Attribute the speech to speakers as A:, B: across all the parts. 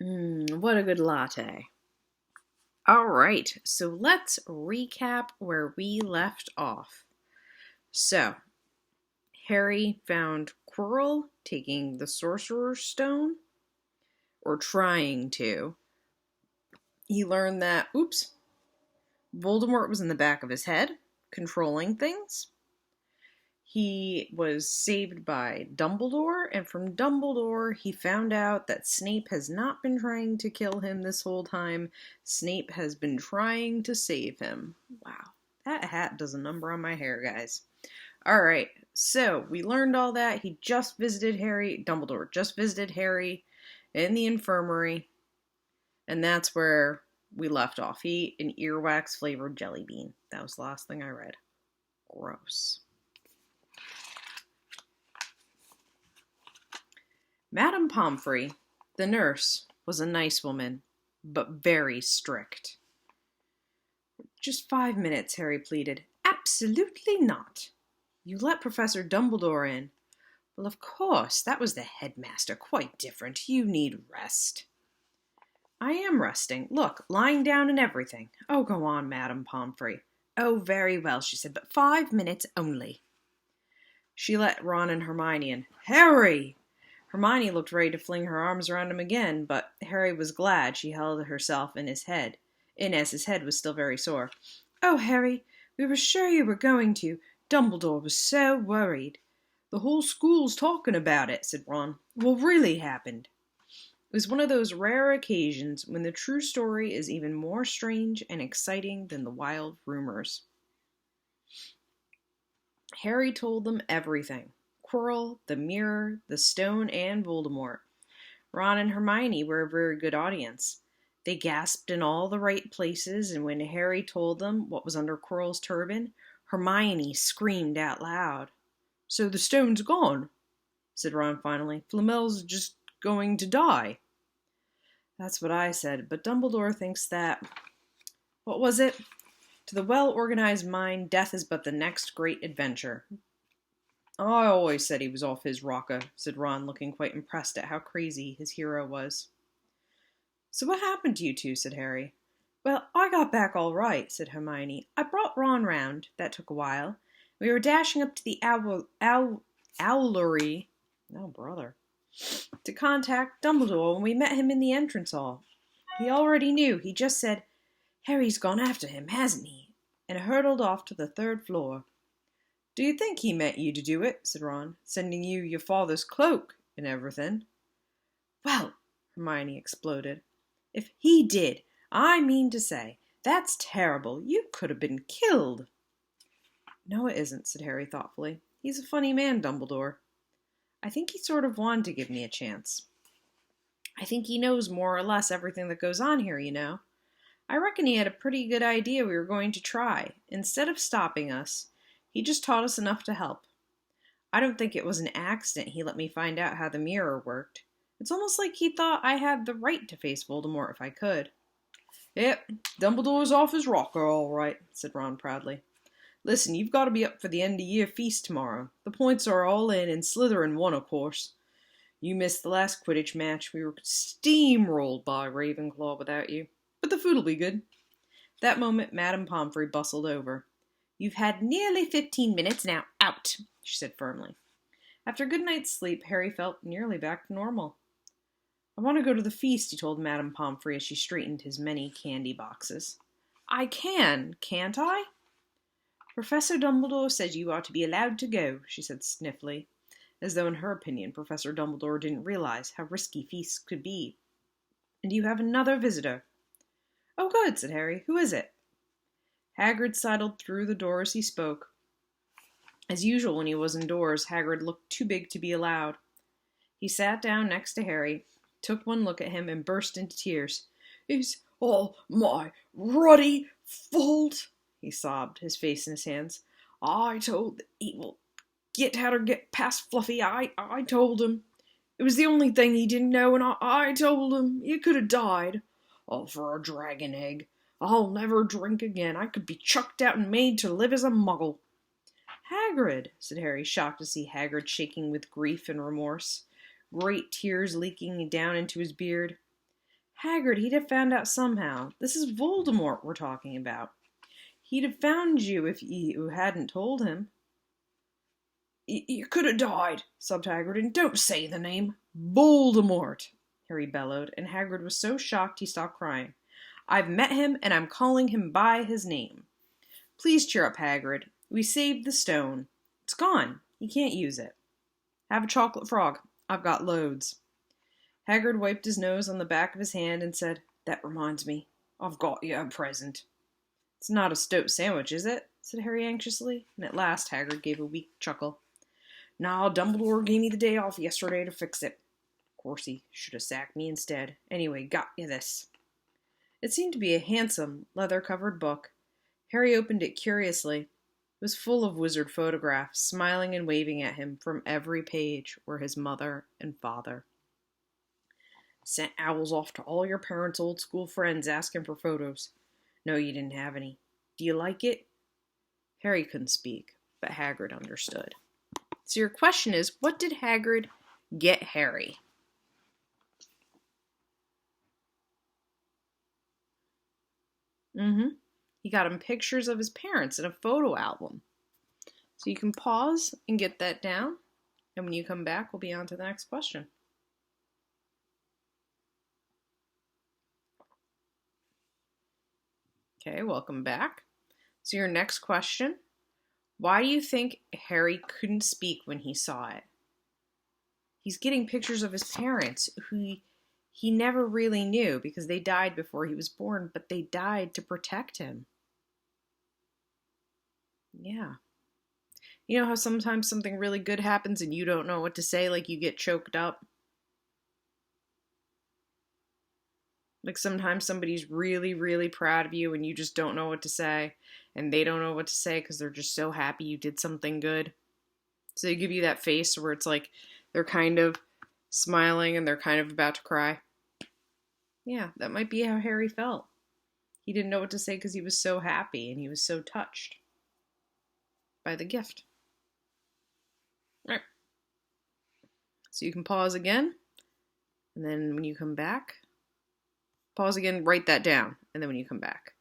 A: What a good latte. All right, so let's recap where we left off. So, Harry found Quirrell taking the Sorcerer's Stone, or trying to. He learned that, Voldemort was in the back of his head, controlling things. He was saved by Dumbledore, and from Dumbledore, he found out that Snape has not been trying to kill him this whole time. Snape has been trying to save him. Wow, that hat does a number on my hair, guys. Alright, so we learned all that. Dumbledore just visited Harry in the infirmary, and that's where we left off. He ate an earwax flavored jelly bean. That was the last thing I read. Gross. Madame Pomfrey, the nurse, was a nice woman, but very strict. Just 5 minutes, Harry pleaded. Absolutely not. You let Professor Dumbledore in. Well, of course, that was the headmaster. Quite different. You need rest. I am resting. Look, lying down and everything. Oh, go on, Madame Pomfrey. Oh, very well, she said, but 5 minutes only. She let Ron and Hermione in. Harry! Hermione looked ready to fling her arms around him again, but Harry was glad she held herself in as his head was still very sore. Oh, Harry, we were sure you were going to. Dumbledore was so worried. The whole school's talking about it, said Ron. What really happened? It was one of those rare occasions when the true story is even more strange and exciting than the wild rumors. Harry told them everything. Quirrell, the mirror, the stone, and Voldemort. Ron and Hermione were a very good audience. They gasped in all the right places, and when Harry told them what was under Quirrell's turban, Hermione screamed out loud. So the stone's gone, said Ron finally. Flamel's just going to die. That's what I said, but Dumbledore thinks that... What was it? To the well-organized mind, death is but the next great adventure. I always said he was off his rocker, said Ron, looking quite impressed at how crazy his hero was. So what happened to you two, said Harry. Well, I got back all right, said Hermione. I brought Ron round. That took a while. We were dashing up to the owlery, oh brother, to contact Dumbledore when we met him in the entrance hall. He already knew. He just said, Harry's gone after him, hasn't he? And hurtled off to the 3rd floor. Do you think he meant you to do it, said Ron, sending you your father's cloak and everything? Well, Hermione exploded. If he did, I mean to say, that's terrible. You could have been killed. No, it isn't, said Harry thoughtfully. He's a funny man, Dumbledore. I think he sort of wanted to give me a chance. I think he knows more or less everything that goes on here, you know. I reckon he had a pretty good idea we were going to try. Instead of stopping us, he just taught us enough to help. I don't think it was an accident he let me find out how the mirror worked. It's almost like he thought I had the right to face Voldemort if I could. Yep, Dumbledore's off his rocker, all right, said Ron proudly. Listen, you've got to be up for the end-of-year feast tomorrow. The points are all in, and Slytherin won, of course. You missed the last Quidditch match. We were steamrolled by Ravenclaw without you. But the food'll be good. That moment, Madame Pomfrey bustled over. You've had nearly 15 minutes, now out, she said firmly. After a good night's sleep, Harry felt nearly back to normal. I want to go to the feast, he told Madame Pomfrey as she straightened his many candy boxes. I can, can't I? Professor Dumbledore says you are to be allowed to go, she said sniffly, as though in her opinion Professor Dumbledore didn't realize how risky feasts could be. And you have another visitor. Oh, good, said Harry. Who is it? Hagrid sidled through the door as he spoke. As usual when he was indoors, Hagrid looked too big to be allowed. He sat down next to Harry, took one look at him, and burst into tears. It's all my ruddy fault, he sobbed, his face in his hands. I told the evil git how to get past Fluffy. I told him. It was the only thing he didn't know, and I told him. He could have died. All for a dragon egg. I'll never drink again. I could be chucked out and made to live as a muggle. Hagrid, said Harry, shocked to see Hagrid shaking with grief and remorse, great tears leaking down into his beard. Hagrid, he'd have found out somehow. This is Voldemort we're talking about. He'd have found you if you hadn't told him. You could have died, sobbed Hagrid, and don't say the name. Voldemort, Harry bellowed, and Hagrid was so shocked he stopped crying. I've met him, and I'm calling him by his name. Please cheer up, Hagrid. We saved the stone. It's gone. You can't use it. Have a chocolate frog. I've got loads. Hagrid wiped his nose on the back of his hand and said, That reminds me. I've got you a present. It's not a stoat sandwich, is it? Said Harry anxiously, and at last Hagrid gave a weak chuckle. Nah, Dumbledore gave me the day off yesterday to fix it. Of course, he should have sacked me instead. Anyway, got you this. It seemed to be a handsome, leather-covered book. Harry opened it curiously. It was full of wizard photographs, smiling and waving at him. From every page were his mother and father. Sent owls off to all your parents' old school friends asking for photos. No, you didn't have any. Do you like it? Harry couldn't speak, but Hagrid understood. So your question is, what did Hagrid get Harry? He got him pictures of his parents in a photo album. So you can pause and get that down. And when you come back, we'll be on to the next question. Okay, welcome back. So your next question, why do you think Harry couldn't speak when he saw it? He's getting pictures of his parents who he never really knew because they died before he was born, but they died to protect him. Yeah. You know how sometimes something really good happens and you don't know what to say, like you get choked up? Like sometimes somebody's really, really proud of you and you just don't know what to say, and they don't know what to say because they're just so happy you did something good. So they give you that face where it's like they're kind of smiling and they're kind of about to cry. Yeah, that might be how Harry felt. He didn't know what to say because he was so happy and he was so touched by the gift. All right. So you can pause again, and then when you come back, pause again, write that down, and then when you come back,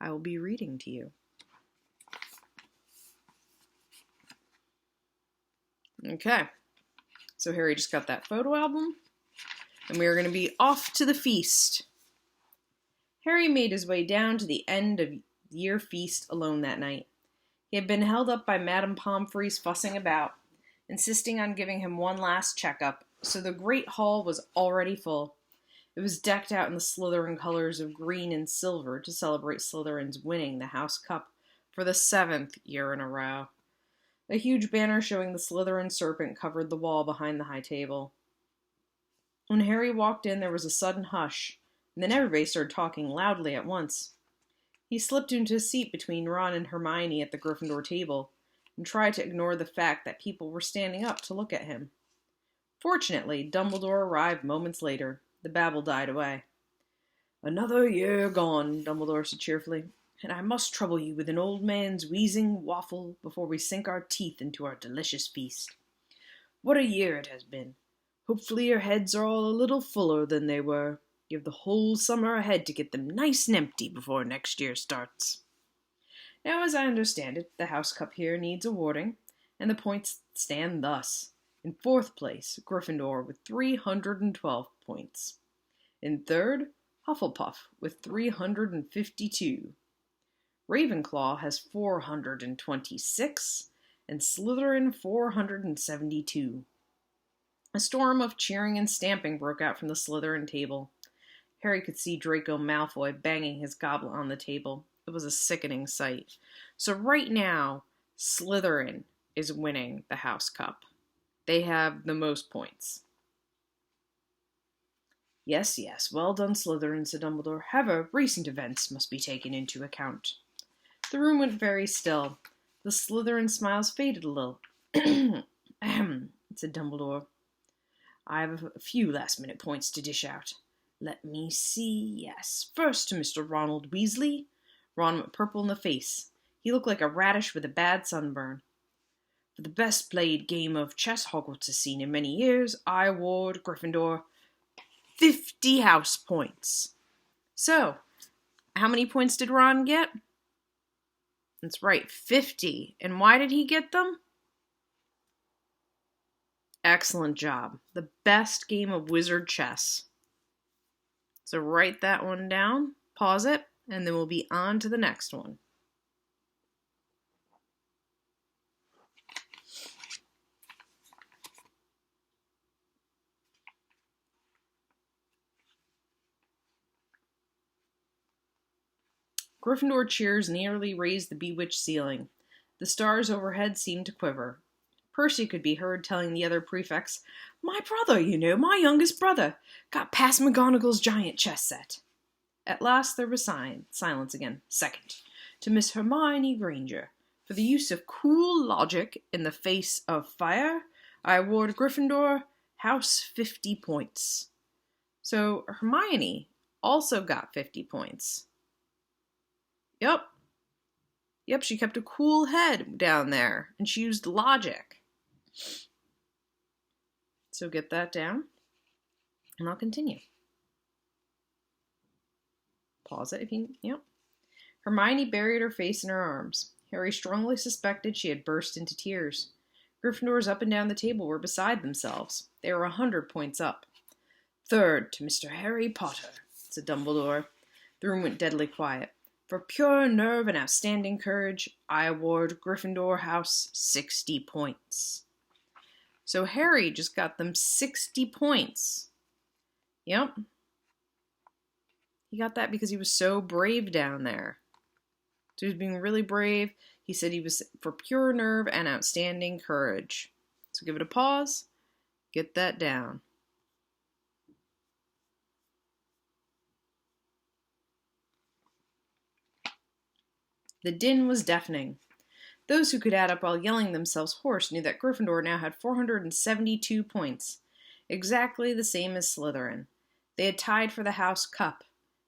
A: I will be reading to you. Okay, so Harry just got that photo album, and we are going to be off to the feast. Harry made his way down to the end of year feast alone that night. He had been held up by Madame Pomfrey's fussing about, insisting on giving him one last checkup, so the great hall was already full. It was decked out in the Slytherin colors of green and silver to celebrate Slytherin's winning the House Cup for the 7th year in a row. A huge banner showing the Slytherin serpent covered the wall behind the high table. When Harry walked in, there was a sudden hush, and then everybody started talking loudly at once. He slipped into a seat between Ron and Hermione at the Gryffindor table, and tried to ignore the fact that people were standing up to look at him. Fortunately, Dumbledore arrived moments later. The babble died away. Another year gone, Dumbledore said cheerfully, and I must trouble you with an old man's wheezing waffle before we sink our teeth into our delicious feast. What a year it has been. Hopefully your heads are all a little fuller than they were. You have the whole summer ahead to get them nice and empty before next year starts. Now, as I understand it, the House Cup here needs awarding, and the points stand thus. In 4th place, Gryffindor with 312 points. In 3rd, Hufflepuff with 352. Ravenclaw has 426, and Slytherin 472. A storm of cheering and stamping broke out from the Slytherin table. Harry could see Draco Malfoy banging his goblet on the table. It was a sickening sight. So right now, Slytherin is winning the House Cup. They have the most points. Yes, yes, well done, Slytherin, said Dumbledore. However, recent events must be taken into account. The room went very still. The Slytherin smiles faded a little. Ahem, said Dumbledore. I have a few last-minute points to dish out. Let me see, yes. First to Mr. Ronald Weasley. Ron went purple in the face. He looked like a radish with a bad sunburn. For the best played game of chess Hogwarts has seen in many years, I award Gryffindor 50 house points. So, how many points did Ron get? That's right, 50. And why did he get them? Excellent job. The best game of wizard chess. So write that one down, pause it, and then we'll be on to the next one. Gryffindor cheers nearly raised the bewitched ceiling. The stars overhead seemed to quiver. Percy could be heard telling the other prefects, "My brother, my youngest brother, got past McGonagall's giant chess set." At last there was silence again. Second, to Miss Hermione Granger, for the use of cool logic in the face of fire, I award Gryffindor House 50 points. So Hermione also got 50 points. Yep, she kept a cool head down there, and she used logic. So get that down, and I'll continue. Pause it if you, Hermione buried her face in her arms. Harry strongly suspected she had burst into tears. Gryffindors up and down the table were beside themselves. They were 100 points up. Third, to Mr. Harry Potter, said Dumbledore. The room went deadly quiet. For pure nerve and outstanding courage, I award Gryffindor House 60 points. So Harry just got them 60 points. Yep. He got that because he was so brave down there. So he was being really brave. He said he was for pure nerve and outstanding courage. So give it a pause. Get that down. The din was deafening. Those who could add up while yelling themselves hoarse knew that Gryffindor now had 472 points, exactly the same as Slytherin. They had tied for the house cup.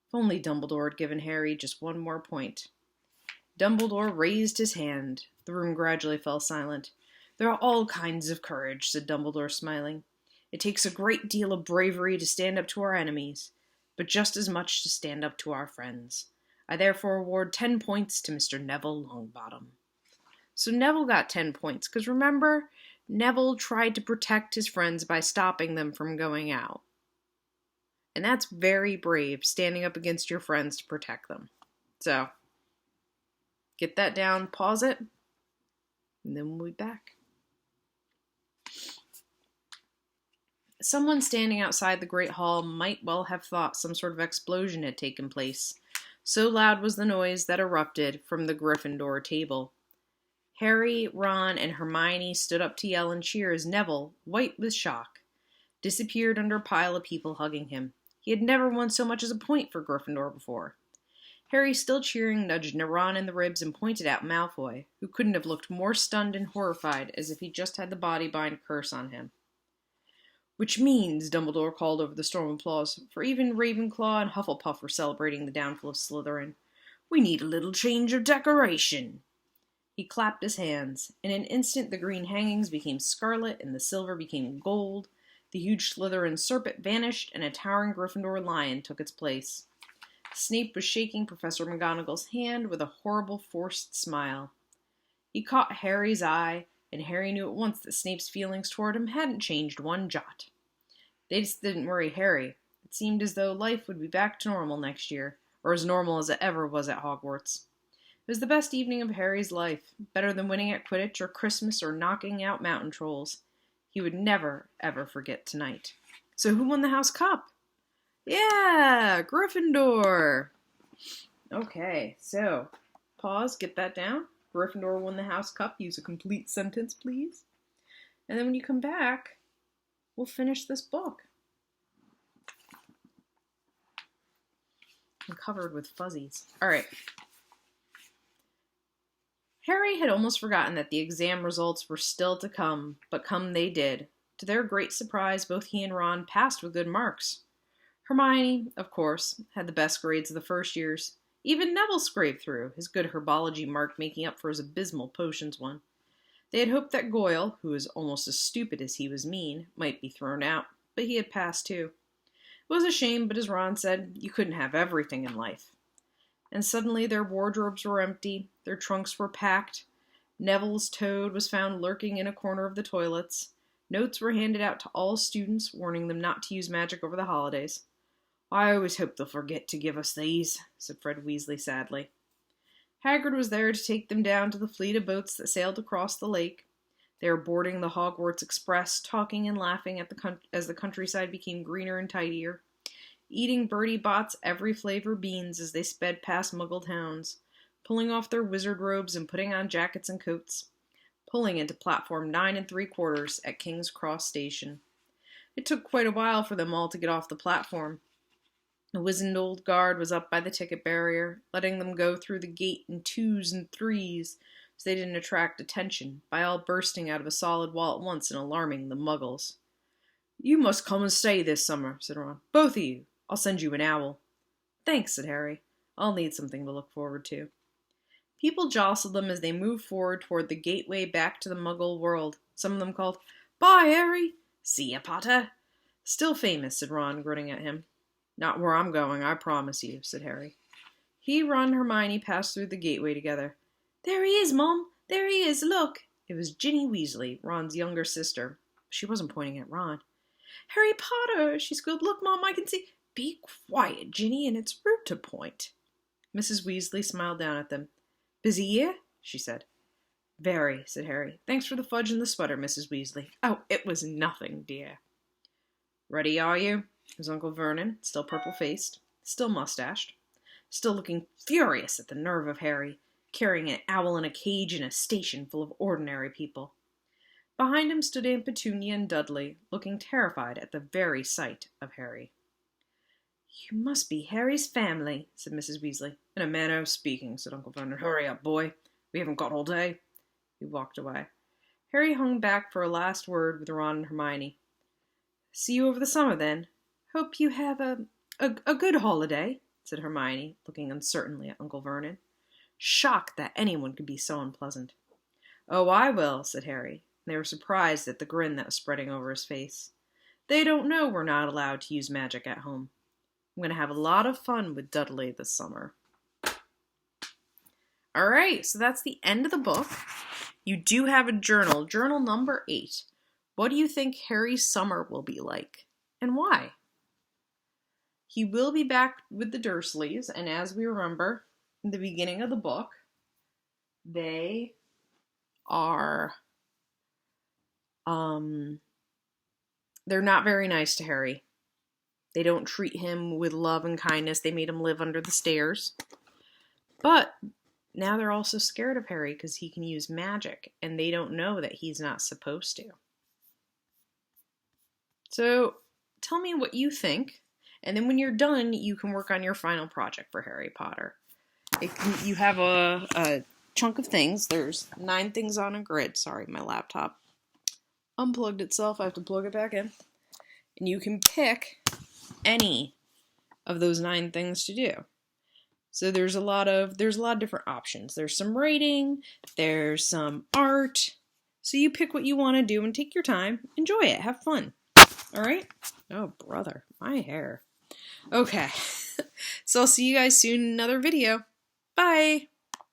A: If only Dumbledore had given Harry just one more point. Dumbledore raised his hand. The room gradually fell silent. There are all kinds of courage, said Dumbledore, smiling. It takes a great deal of bravery to stand up to our enemies, but just as much to stand up to our friends. I therefore award 10 points to Mr. Neville Longbottom. So Neville got 10 points, because remember, Neville tried to protect his friends by stopping them from going out. And that's very brave, standing up against your friends to protect them. So, get that down, pause it, and then we'll be back. Someone standing outside the Great Hall might well have thought some sort of explosion had taken place. So loud was the noise that erupted from the Gryffindor table. Harry, Ron, and Hermione stood up to yell and cheer as Neville, white with shock, disappeared under a pile of people hugging him. He had never won so much as a point for Gryffindor before. Harry, still cheering, nudged Ron in the ribs and pointed out Malfoy, who couldn't have looked more stunned and horrified as if he just had the Bodybind curse on him. Which means, Dumbledore called over the storm of applause, for even Ravenclaw and Hufflepuff were celebrating the downfall of Slytherin. We need a little change of decoration. He clapped his hands. In an instant, the green hangings became scarlet and the silver became gold. The huge Slytherin serpent vanished, and a towering Gryffindor lion took its place. Snape was shaking Professor McGonagall's hand with a horrible, forced smile. He caught Harry's eye, and Harry knew at once that Snape's feelings toward him hadn't changed one jot. They just didn't worry Harry. It seemed as though life would be back to normal next year, or as normal as it ever was at Hogwarts. It was the best evening of Harry's life, better than winning at Quidditch or Christmas or knocking out mountain trolls. He would never, ever forget tonight. So who won the House Cup? Yeah, Gryffindor! Okay, so, pause, get that down. Gryffindor won the House Cup. Use a complete sentence, please. And then when you come back, we'll finish this book. I'm covered with fuzzies. All right. Harry had almost forgotten that the exam results were still to come, but come they did. To their great surprise, both he and Ron passed with good marks. Hermione, of course, had the best grades of the first years. Even Neville scraped through, his good herbology mark making up for his abysmal potions one. They had hoped that Goyle, who was almost as stupid as he was mean, might be thrown out, but he had passed too. It was a shame, but as Ron said, you couldn't have everything in life. And suddenly their wardrobes were empty, their trunks were packed, Neville's toad was found lurking in a corner of the toilets, notes were handed out to all students, warning them not to use magic over the holidays. "I always hope they'll forget to give us these," said Fred Weasley sadly. Hagrid was there to take them down to the fleet of boats that sailed across the lake. They were boarding the Hogwarts Express, talking and laughing as the countryside became greener and tidier, eating Bertie Bott's every flavor beans as they sped past Muggle towns, pulling off their wizard robes and putting on jackets and coats, pulling into platform 9 3/4 at King's Cross Station. It took quite a while for them all to get off the platform. A wizened old guard was up by the ticket barrier, letting them go through the gate in 2s and 3s, so they didn't attract attention, by all bursting out of a solid wall at once and alarming the Muggles. "You must come and stay this summer," said Ron. "Both of you. I'll send you an owl." "Thanks," said Harry. "I'll need something to look forward to." People jostled them as they moved forward toward the gateway back to the Muggle world. Some of them called, "Bye, Harry!" "See ya, Potter!" "Still famous," said Ron, grinning at him. "Not where I'm going, I promise you," said Harry. He, Ron, and Hermione passed through the gateway together. "There he is, Mom! There he is, look!" It was Ginny Weasley, Ron's younger sister. She wasn't pointing at Ron. "Harry Potter!" she squealed. "Look, Mom, I can see—" "Be quiet, Ginny, and it's rude to point." Mrs. Weasley smiled down at them. "Busy year?" she said. "Very," said Harry. "Thanks for the fudge and the sweater, Mrs. Weasley." "Oh, it was nothing, dear." "Ready, are you?" It was Uncle Vernon, still purple-faced, still mustached, still looking furious at the nerve of Harry, carrying an owl in a cage in a station full of ordinary people. Behind him stood Aunt Petunia and Dudley, looking terrified at the very sight of Harry. "You must be Harry's family," said Mrs. Weasley. "In a manner of speaking," said Uncle Vernon. "Hurry up, boy. We haven't got all day." He walked away. Harry hung back for a last word with Ron and Hermione. "See you over the summer, then. Hope you have a good holiday," said Hermione, looking uncertainly at Uncle Vernon, shocked that anyone could be so unpleasant. "Oh, I will," said Harry. They were surprised at the grin that was spreading over his face. "They don't know we're not allowed to use magic at home. I'm going to have a lot of fun with Dudley this summer." All right, so that's the end of the book. You do have a journal, journal number 8. What do you think Harry's summer will be like, and why? He will be back with the Dursleys, and as we remember in the beginning of the book, they are, they're not very nice to Harry. They don't treat him with love and kindness. They made him live under the stairs. But now they're also scared of Harry because he can use magic, and they don't know that he's not supposed to. So tell me what you think, and then when you're done, you can work on your final project for Harry Potter. You have a chunk of things. There's 9 things on a grid. Sorry, my laptop unplugged itself. I have to plug it back in. And you can pick any of those 9 things to do. So there's a lot of different options. There's some writing, there's some art. So you pick what you want to do and take your time. Enjoy it. Have fun. All right? Oh, brother, my hair. Okay. So I'll see you guys soon in another video. Bye.